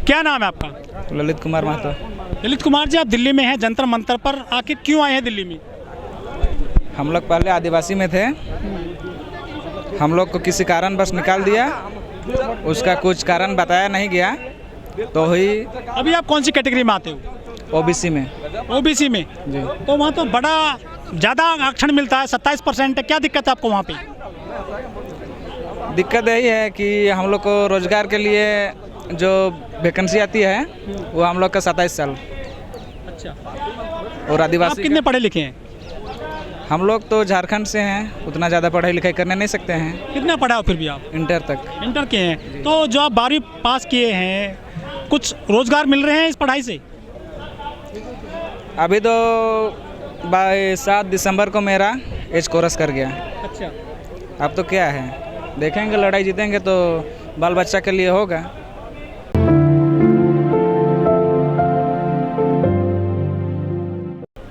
क्या नाम है आपका? ललित कुमार महतो। ललित कुमार जी, आप दिल्ली में हैं जंतर मंतर पर, आखिर क्यों आए हैं दिल्ली में? हम लोग पहले आदिवासी में थे, हम लोग को किसी कारण बस निकाल दिया, उसका कुछ कारण बताया नहीं गया, तो ही अभी आप कौन सी कैटेगरी में आते हो? ओबीसी में। ओबीसी में जी। तो वहाँ तो बड़ा ज़्यादा आरक्षण मिलता है, 27% है। क्या दिक्कत है आपको वहाँ पे? दिक्कत यही है कि हम लोग को रोजगार के लिए जो वैकेंसी आती है वो हम लोग का 27 साल। अच्छा। और आप आदिवासी कितने पढ़े लिखे हैं? हम लोग तो झारखंड से हैं, उतना ज़्यादा पढ़ाई लिखाई करने नहीं सकते हैं। कितना पढ़ा हो फिर भी आप? इंटर तक। इंटर के हैं। तो जो आप 12वीं पास किए हैं, कुछ रोजगार मिल रहे हैं इस पढ़ाई से? अभी तो 7 दिसंबर को मेरा एज कोरस कर गया। अच्छा। अब तो क्या है, देखेंगे, लड़ाई जीतेंगे तो बाल बच्चा के लिए होगा।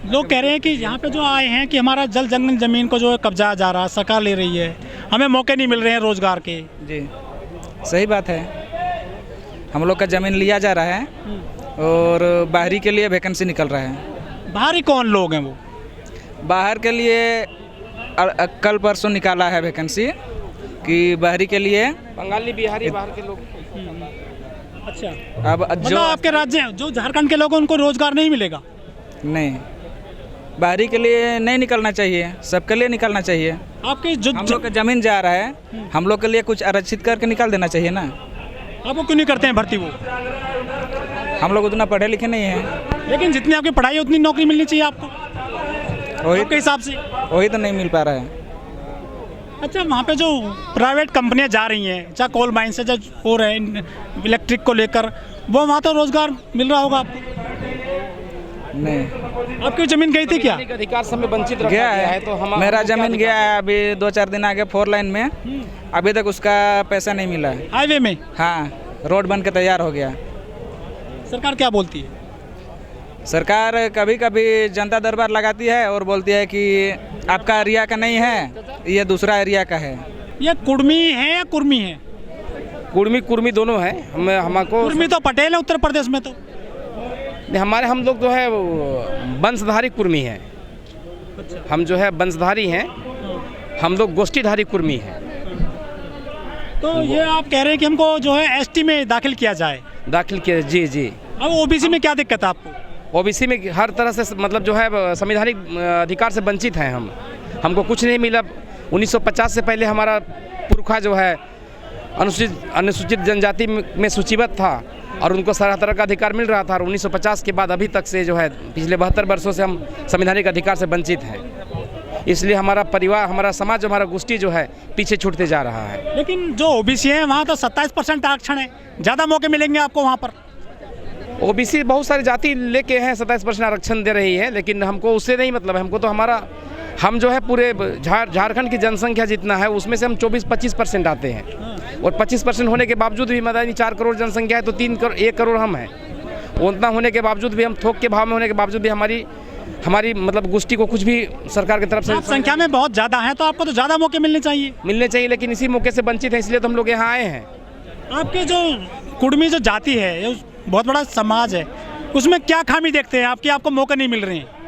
लोग कह रहे हैं कि यहाँ पे जो आए हैं कि हमारा जल जंगल जमीन को जो है कब्जा जा रहा है, सरकार ले रही है, हमें मौके नहीं मिल रहे हैं रोजगार के। जी, सही बात है। हम लोग का ज़मीन लिया जा रहा है और बाहरी के लिए वैकेंसी निकल रहा है। बाहरी कौन लोग हैं वो? बाहर के लिए कल परसों निकाला है वैकेंसी कि बाहरी के लिए बंगाली बिहारी बाहर के लोग। अच्छा। अब मतलब जो आपके राज्य जो झारखंड के लोग हैं उनको रोजगार नहीं मिलेगा? नहीं, बाहरी के लिए नहीं निकलना चाहिए, सबके लिए निकलना चाहिए। आपके जो हम लोग का ज़मीन जा रहा है, हम लोग के लिए कुछ आरक्षित करके निकाल देना चाहिए ना। आपको क्यों नहीं करते हैं भर्ती वो? हम लोग उतना पढ़े लिखे नहीं हैं। लेकिन जितनी आपकी पढ़ाई है उतनी नौकरी मिलनी चाहिए आपको, आपके हिसाब से। वही तो नहीं मिल पा रहा है। अच्छा, वहाँ पे जो प्राइवेट कंपनियाँ जा रही हैं, चाहे कोल माइन से, चाहे हो रहे हैं इलेक्ट्रिक को लेकर, वो वहाँ तो रोजगार मिल रहा होगा आपको? नहीं। आपकी ज़मीन गई थी क्या? अधिकार से हमें वंचित रखा गया गया है तो हम मेरा ज़मीन गया है, अभी 2-4 दिन आगे 4 लाइन में, अभी तक उसका पैसा नहीं मिला है। हाईवे में? हाँ, रोड बन के तैयार हो गया। सरकार क्या बोलती है? सरकार कभी कभी जनता दरबार लगाती है और बोलती है कि आपका एरिया का नहीं है, ये दूसरा एरिया का है। ये कुर्मी है या कुर्मी है? कुर्मी दोनों है। हमको कुर्मी तो पटेल है उत्तर प्रदेश में। तो हम लोग जो है वंशधारी कुर्मी हैं। हम जो है वंशधारी हैं, हम लोग गोष्ठीधारी कुर्मी हैं। तो ये आप कह रहे हैं कि हमको जो है एसटी में दाखिल किया जाए? दाखिल किया, जी जी। अब ओबीसी में क्या दिक्कत है आपको? ओबीसी में हर तरह से मतलब जो है संवैधानिक अधिकार से वंचित हैं हम। हमको कुछ नहीं मिला। 1950 से पहले हमारा पुरखा जो है अनुसूचित जनजाति में सूचीबद्ध था और उनको सारा तरह का अधिकार मिल रहा था। और 1950 के बाद अभी तक से जो है पिछले 72 वर्षों से हम संवैधानिक अधिकार से वंचित हैं। इसलिए हमारा परिवार, हमारा समाज, हमारा गोष्ठी जो है पीछे छूटते जा रहा है। लेकिन जो ओबीसी है वहाँ तो 27% आरक्षण है, ज़्यादा मौके मिलेंगे आपको वहाँ पर। ओबीसी बहुत सारी जाति लेके हैं, 27% आरक्षण दे रही है, लेकिन हमको उससे नहीं मतलब है। हमको तो हम जो है पूरे झारखंड की जनसंख्या जितना है उसमें से हम 24-25% आते हैं। और 25% होने के बावजूद भी मदानी 4 करोड़ जनसंख्या है तो 1 करोड़ हम हैं। उतना होने के बावजूद भी हम थोक के भाव में होने के बावजूद भी हमारी मतलब गोष्ठी को कुछ भी सरकार की तरफ से आप संख्या में बहुत ज़्यादा है तो आपको तो ज़्यादा मौके मिलने चाहिए। लेकिन इसी मौके से वंचित है, इसलिए तो हम लोग यहाँ आए हैं। आपके जो कुर्मी जो जाति है, ये बहुत बड़ा समाज है, उसमें क्या खामी देखते हैं आपकी? आपको मौके नहीं मिल रहे हैं?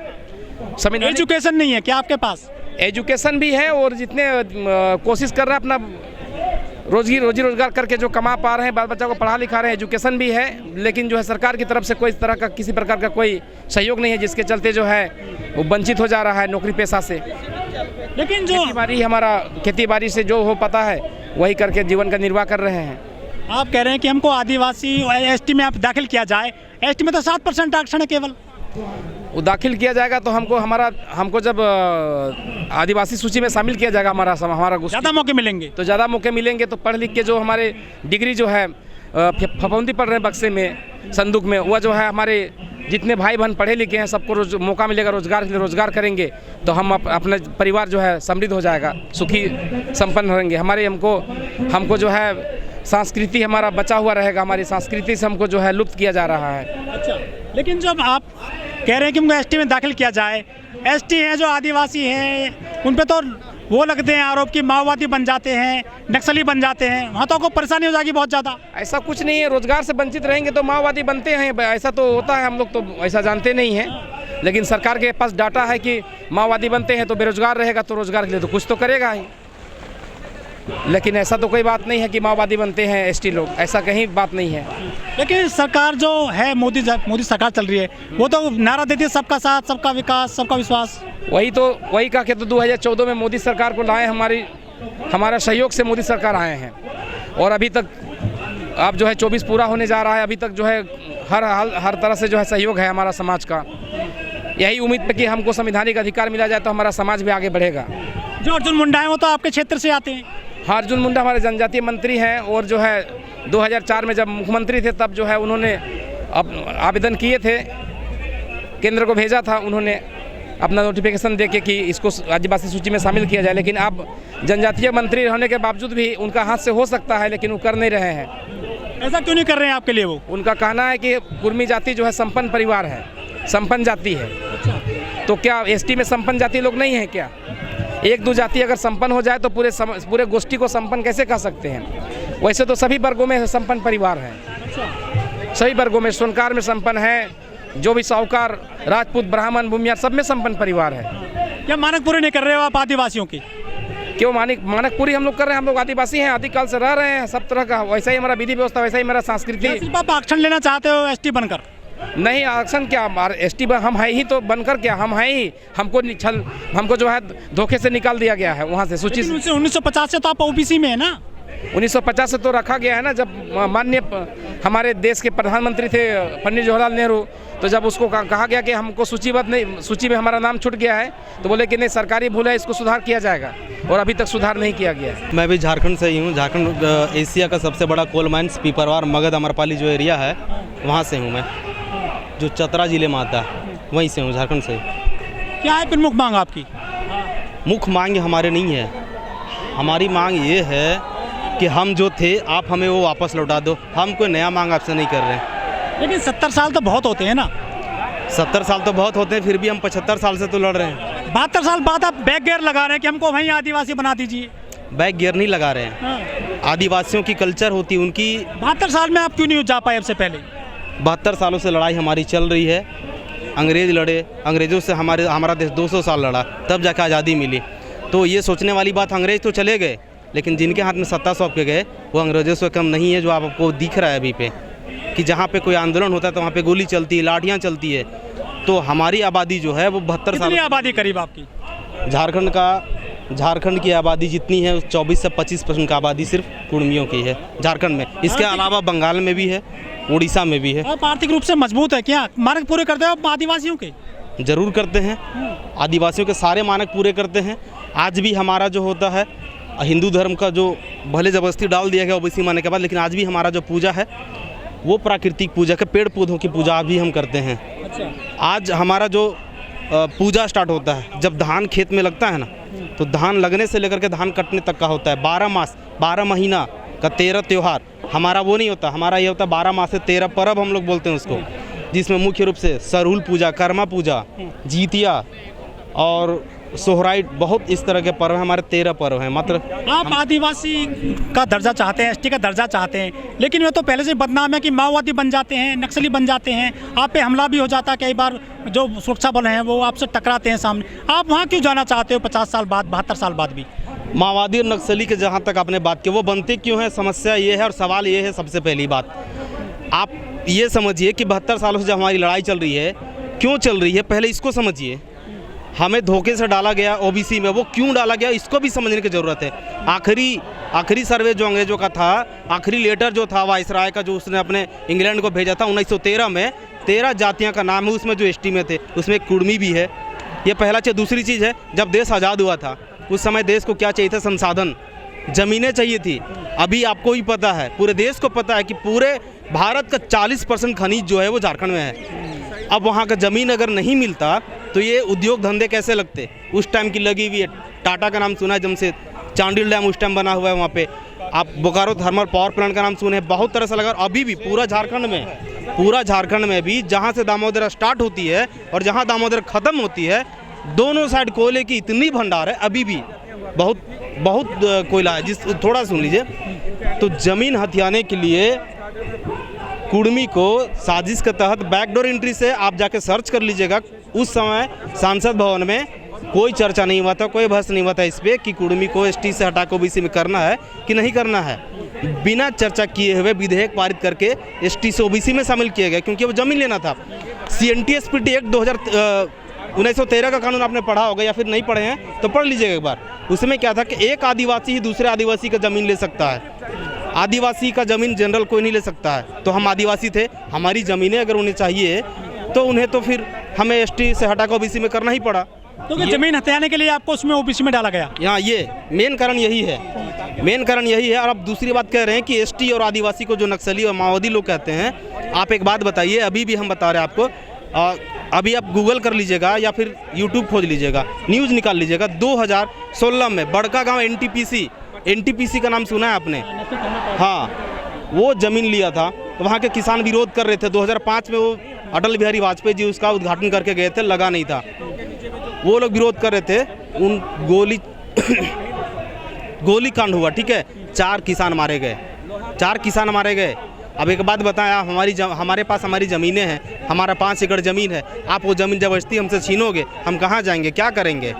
एजुकेशन नहीं है क्या आपके पास? एजुकेशन भी है और जितने कोशिश कर रहे हैं अपना रोजी रोजगार करके जो कमा पा रहे हैं, बाल बच्चा को पढ़ा लिखा रहे हैं, एजुकेशन भी है, लेकिन जो है सरकार की तरफ से कोई तरह का किसी प्रकार का कोई सहयोग नहीं है, जिसके चलते जो है वो वंचित हो जा रहा है नौकरी पेशा से। लेकिन जो खेती बाड़ी से जो हो पाता है वही करके जीवन का निर्वाह कर रहे हैं। आप कह रहे हैं कि हमको आदिवासी एसटी में आप दाखिल किया जाए, एसटी में तो 7% आरक्षण है केवल। वो दाखिल किया जाएगा तो हमको जब आदिवासी सूची में शामिल किया जाएगा हमारा ज़्यादा मौके मिलेंगे। तो ज़्यादा मौके मिलेंगे तो पढ़ लिख के जो हमारे डिग्री जो है फफूंदी पड़ रहे हैं बक्से में, संदूक में, वह जो है हमारे जितने भाई बहन पढ़े लिखे हैं सबको मौका मिलेगा रोजगार करेंगे तो हम अपना परिवार जो है समृद्ध हो जाएगा, सुखी संपन्न रहेंगे। हमको जो है संस्कृति हमारा बचा हुआ रहेगा, हमारी संस्कृति से हमको जो है लुप्त किया जा रहा है। अच्छा, लेकिन जब आप कह रहे हैं कि हमको एसटी में दाखिल किया जाए, एसटी हैं जो आदिवासी हैं उन पे तो वो लगते हैं आरोप कि माओवादी बन जाते हैं, नक्सली बन जाते हैं, वहाँ तो आपको परेशानी हो जाएगी बहुत ज़्यादा। ऐसा कुछ नहीं है, रोजगार से वंचित रहेंगे तो माओवादी बनते हैं, ऐसा तो होता है, हम लोग तो ऐसा जानते नहीं हैं। लेकिन सरकार के पास डाटा है कि माओवादी बनते हैं तो बेरोजगार रहेगा, तो रोजगार के लिए तो कुछ तो करेगा ही। लेकिन ऐसा तो कोई बात नहीं है कि माओवादी बनते हैं एसटी लोग, ऐसा कहीं बात नहीं है। लेकिन सरकार जो है मोदी सरकार चल रही है, वो तो नारा देती है सबका साथ, सबका विकास, सबका विश्वास। वही कहा कि तो 2014 में मोदी सरकार को लाए, हमारा सहयोग से मोदी सरकार आए हैं। और अभी तक अब जो है 24 पूरा होने जा रहा है, अभी तक जो है हर तरह से जो है सहयोग है हमारा समाज का। यही उम्मीद पे कि हमको संवैधानिक अधिकार मिला जाए तो हमारा समाज भी आगे बढ़ेगा। जो अर्जुन मुंडा है वो तो आपके क्षेत्र से आते हैं। हाँ, अर्जुन मुंडा हमारे जनजातीय मंत्री हैं, और जो है 2004 में जब मुख्यमंत्री थे तब जो है उन्होंने आवेदन किए थे, केंद्र को भेजा था उन्होंने अपना नोटिफिकेशन देके कि इसको आदिवासी सूची में शामिल किया जाए। लेकिन अब जनजातीय मंत्री होने के बावजूद भी उनका हाथ से हो सकता है, लेकिन वो कर नहीं रहे हैं। ऐसा क्यों नहीं कर रहे हैं आपके लिए? वो उनका कहना है कि कुर्मी जाति जो है संपन्न परिवार है, संपन्न जाति है। तो क्या एसटी में संपन्न जाति लोग नहीं है क्या? एक दो जाति अगर संपन्न हो जाए तो पूरे गोष्ठी को संपन्न कैसे कह सकते हैं? वैसे तो सभी वर्गों में संपन्न परिवार है, सभी वर्गों में, सोनकार में संपन्न है, जो भी साहूकार, राजपूत, ब्राह्मण, भूमियार, सब में संपन्न परिवार है। क्या मानक पूरे नहीं कर रहे हो आप आदिवासियों की? क्यों मानक पूरी हम लोग कर रहे हैं? हम लोग आदिवासी हैं, आदिकाल से रह रहे हैं, सब तरह का वैसा ही हमारा विधि व्यवस्था, वैसा ही हमारा संस्कृति। सिर्फ आप आरक्षण लेना चाहते हो एसटी बनकर? नहीं, आरक्षण क्या, एसटी हम है ही तो बनकर क्या, हम है ही, हमको जो है धोखे से निकाल दिया गया है वहाँ से सूची से। 1950 से तो आप ओबीसी में है ना? 1950 से तो रखा गया है ना, जब माननीय हमारे देश के प्रधानमंत्री थे पंडित जवाहरलाल नेहरू, तो जब उसको कहा गया कि हमको सूची में हमारा नाम छूट गया है, तो बोले कि नहीं, सरकारी भूल है, इसको सुधार किया जाएगा, और अभी तक सुधार नहीं किया गया है। मैं भी झारखंड से ही हूँ। झारखंड एशिया का सबसे बड़ा कोल माइंस पीपरवार, मगध, अमरपाली जो एरिया है वहाँ से हूँ मैं, जो चतरा जिले में आता है, वहीं से हूँ, झारखंड से। क्या है प्रमुख मांग आपकी? मुख्य मांग हमारे नहीं है, हमारी मांग ये है कि हम जो थे आप हमें वो वापस लौटा दो। हम कोई नया मांग आपसे नहीं कर रहे हैं। लेकिन 70 साल तो बहुत होते हैं ना? 70 साल तो बहुत होते हैं, फिर भी हम 75 साल से तो लड़ रहे हैं। 72 साल बाद आप बैक गियर लगा रहे हैं कि हमको वहीं आदिवासी बना दीजिए। बैक गियर नहीं लगा रहे हैं, आदिवासियों की कल्चर होती है उनकी। 72 साल में आप क्यों नहीं जा पाए? अब से पहले 72 सालों से लड़ाई हमारी चल रही है। अंग्रेज लड़े, अंग्रेज़ों से हमारा देश 200 साल लड़ा, तब जाकर आज़ादी मिली। तो ये सोचने वाली बात, अंग्रेज तो चले गए, लेकिन जिनके हाथ में सत्ता सौंप के गए वो अंग्रेज़ों से कम नहीं है। जो आपको दिख रहा है अभी पे कि जहाँ पे कोई आंदोलन होता है तो वहाँ पे गोली चलती है, लाठियाँ चलती है। तो हमारी आबादी जो है वो 72 साल। आबादी करीब आपकी? झारखंड की आबादी जितनी है 24 से 25% का आबादी सिर्फ कुर्मियों की है झारखंड में। इसके अलावा बंगाल में भी है, उड़ीसा में भी है। आप आर्थिक रूप से मजबूत है क्या? मानक पूरे करते हो आप आदिवासियों के? जरूर करते हैं, आदिवासियों के सारे मानक पूरे करते हैं। आज भी हमारा जो होता है हिंदू धर्म का, जो भले ज़बरदस्ती डाल दिया गया ओबीसी मानने के बाद, लेकिन आज भी हमारा जो पूजा है वो प्राकृतिक पूजा के, पेड़ पौधों की पूजा भी हम करते हैं। आज हमारा जो पूजा स्टार्ट होता है जब धान खेत में लगता है ना, तो धान लगने से लेकर के धान कटने तक का होता है। 12 मास 12 महीना का 13 त्यौहार हमारा वो नहीं होता। हमारा ये होता है 12 मास से 13 पर्व हम लोग बोलते हैं उसको, जिसमें मुख्य रूप से सरहुल पूजा, कर्मा पूजा, जीतिया और सोहराइट, बहुत इस तरह के पर्व हमारे 13 पर्व हैं। मात्र आप आदिवासी का दर्जा चाहते हैं, एसटी का दर्जा चाहते हैं, लेकिन वो तो पहले से बदनाम है कि माओवादी बन जाते हैं, नक्सली बन जाते हैं, आप पे हमला भी हो जाता है। कई बार जो सुरक्षा बल हैं वो आपसे टकराते हैं सामने। आप वहाँ क्यों जाना चाहते हो 50 साल बाद, 72 साल बाद भी? माओवादी और नक्सली के जहाँ तक आपने बात की, वो बनते क्यों हैं, समस्या ये है। और सवाल ये है, सबसे पहली बात आप ये समझिए कि 72 सालों से जब हमारी लड़ाई चल रही है, क्यों चल रही है, पहले इसको समझिए। हमें धोखे से डाला गया ओबीसी में, वो क्यों डाला गया इसको भी समझने की ज़रूरत है। आखिरी सर्वे जो अंग्रेज़ों का था, आखिरी लेटर जो था वाइसराय का, जो उसने अपने इंग्लैंड को भेजा था 1913 में, 13 जातियां का नाम है उसमें, जो एसटी में थे उसमें एक कुर्मी भी है। ये पहला चीज़। दूसरी चीज़ है, जब देश आज़ाद हुआ था उस समय देश को क्या चाहिए था? संसाधन, ज़मीनें चाहिए थी। अभी आपको ही पता है, पूरे देश को पता है कि पूरे भारत का 40% खनिज जो है वो झारखंड में है। अब वहाँ का ज़मीन अगर नहीं मिलता तो ये उद्योग धंधे कैसे लगते? उस टाइम की लगी हुई है। टाटा का नाम सुना है, जमशेद, चांडिल डैम उस टाइम बना हुआ है वहाँ पे। आप बोकारो थर्मल पावर प्लांट का नाम सुने, बहुत तरह से लगा। अभी भी पूरा झारखंड में भी जहाँ से दामोदर स्टार्ट होती है और जहाँ दामोदर ख़त्म होती है, दोनों साइड कोयले की इतनी भंडार है अभी भी। बहुत बहुत कोयला है। जिस थोड़ा सुन लीजिए, तो ज़मीन हथियाने के लिए कुर्मी को साजिश के तहत बैकडोर एंट्री से आप जाके सर्च कर लीजिएगा। उस समय सांसद भवन में कोई चर्चा नहीं हुआ था, कोई बहस नहीं हुआ था इस पर कि कुर्मी को एसटी से हटा के ओबीसी में करना है कि नहीं करना है। बिना चर्चा किए हुए विधेयक पारित करके एसटी से ओबीसी में शामिल किया गया, क्योंकि वो ज़मीन लेना था। CNTSPT एक्ट 1913 का कानून आपने पढ़ा होगा या फिर नहीं पढ़े हैं तो पढ़ लीजिएगा एक बार। उसमें क्या था कि एक आदिवासी ही दूसरे आदिवासी का ज़मीन ले सकता है, आदिवासी का ज़मीन जनरल कोई नहीं ले सकता है। तो हम आदिवासी थे, हमारी ज़मीनें अगर उन्हें चाहिए तो उन्हें तो फिर हमें एसटी से हटा कर ओबीसी में करना ही पड़ा। तो ज़मीन हथियाने के लिए आपको उसमें ओबीसी में डाला गया। यहाँ ये मेन कारण यही है, मेन कारण यही है। और अब दूसरी बात कह रहे हैं कि एसटी और आदिवासी को जो नक्सली और माओवादी लोग कहते हैं, आप एक बात बताइए, अभी भी हम बता रहे हैं आपको, अभी आप गूगल कर लीजिएगा या फिर यूट्यूब खोज लीजिएगा, न्यूज़ निकाल लीजिएगा। 2016 में बड़का गांव एनटीपीसी का नाम सुना है आपने? हाँ, वो ज़मीन लिया था तो वहाँ के किसान विरोध कर रहे थे। 2005 में वो अटल बिहारी वाजपेयी जी उसका उद्घाटन करके गए थे, लगा नहीं था। वो लोग विरोध कर रहे थे, उन गोली कांड हुआ, ठीक है, 4 किसान मारे गए। अब एक बात बताएं, हमारे पास हमारी ज़मीनें हैं, हमारा 5 एकड़ ज़मीन है, आप वो ज़मीन ज़बरदस्ती हमसे छीनोगे, हम कहाँ जाएंगे, क्या करेंगे?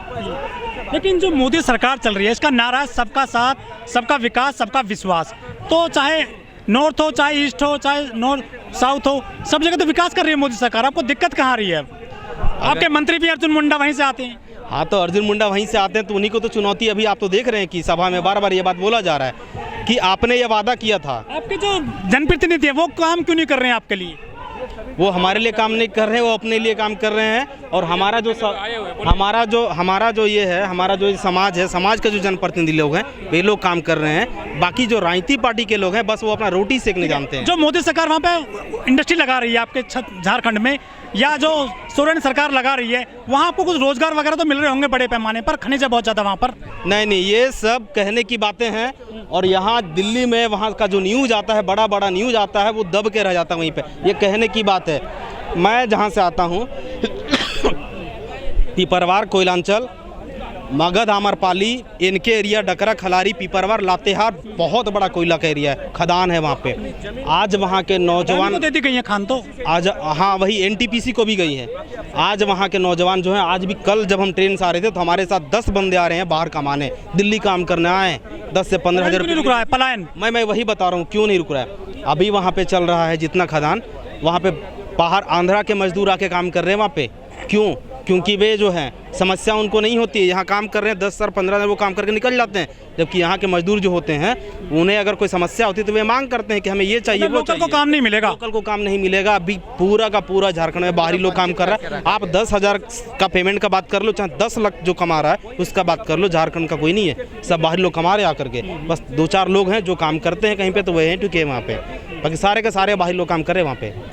लेकिन जो मोदी सरकार चल रही है, इसका नारा है सबका साथ, सबका विकास, सबका विश्वास। तो चाहे नॉर्थ हो, चाहे ईस्ट हो, चाहे नॉर्थ साउथ हो, सब जगह तो विकास कर रही है मोदी सरकार। आपको दिक्कत कहाँ आ रही है? आपके मंत्री भी अर्जुन मुंडा वहीं से आते हैं। हाँ, तो अर्जुन मुंडा वहीं से आते हैं, तो उन्हीं को तो चुनौती अभी आप तो देख रहे हैं कि सभा में बार बार ये बात बोला जा रहा है कि आपने ये वादा किया था। आपके जो जनप्रतिनिधि है वो काम क्यों नहीं कर रहे हैं आपके लिए? वो हमारे लिए काम नहीं कर रहे हैं, वो अपने लिए काम कर रहे हैं। और हमारा जो ये है, हमारा जो समाज है, समाज के जो जनप्रतिनिधि लोग हैं वे लोग काम कर रहे हैं। बाकी जो राजनीतिक पार्टी के लोग हैं बस वो अपना रोटी सेकने जानते हैं। जो मोदी सरकार वहाँ पे इंडस्ट्री लगा रही है आपके झारखंड में, या जो सोरेन सरकार लगा रही है, वहाँ आपको कुछ रोजगार वगैरह तो मिल रहे होंगे बड़े पैमाने पर, खनिज है बहुत ज़्यादा वहाँ पर। नहीं, ये सब कहने की बातें हैं। और यहाँ दिल्ली में वहाँ का जो न्यूज़ आता है, बड़ा बड़ा न्यूज़ आता है, वो दब के रह जाता है वहीं पे। ये कहने की बात है। मैं जहाँ से आता हूँ पिपरवार, कोयलांचल, मगध, आमरपाली, इनके एरिया, डकरा, खलारी, पिपरवार, लातेहार, बहुत बड़ा कोयला का एरिया है, खदान है वहाँ पे। आज वहाँ के नौजवान दे दी गई है खान तो आज, हाँ, वही एनटीपीसी को भी गई है। आज वहाँ के नौजवान जो हैं, आज भी, कल जब हम ट्रेन से आ रहे थे तो हमारे साथ 10 बंदे आ रहे हैं बाहर कमाने, दिल्ली काम करने आए, 10 से 15 हज़ार रुपये। रुक रहा है पलायन। मैं वही बता रहा हूँ क्यों नहीं रुक रहा है। अभी वहाँ पे चल रहा है जितना खदान, वहाँ पे बाहर आंध्रा के मजदूर आके काम कर रहे हैं वहाँ पे। क्यों? क्योंकि वे जो हैं समस्या उनको नहीं होती है। यहाँ काम कर रहे हैं 10 साल 15 साल वो काम करके निकल जाते हैं, जबकि यहाँ के मजदूर जो होते हैं उन्हें अगर कोई समस्या होती है तो वे मांग करते हैं कि हमें ये चाहिए, वो चाहिए। लोकल को काम नहीं मिलेगा, लोकल को काम नहीं मिलेगा। अभी पूरा का पूरा झारखंड में बाहरी लोग काम कर रहा है। आप 10,000 का पेमेंट का बात कर लो, चाहे 10 लाख जो कमा रहा है उसका बात कर लो, झारखंड का कोई नहीं है, सब बाहरी लोग कमा रहे आकर के। बस 2-4 लोग हैं जो काम करते हैं कहीं पे, तो वह हैं टुके वहाँ पे, बाकी सारे के सारे बाहरी लोग काम कर रहे हैं वहाँ पे।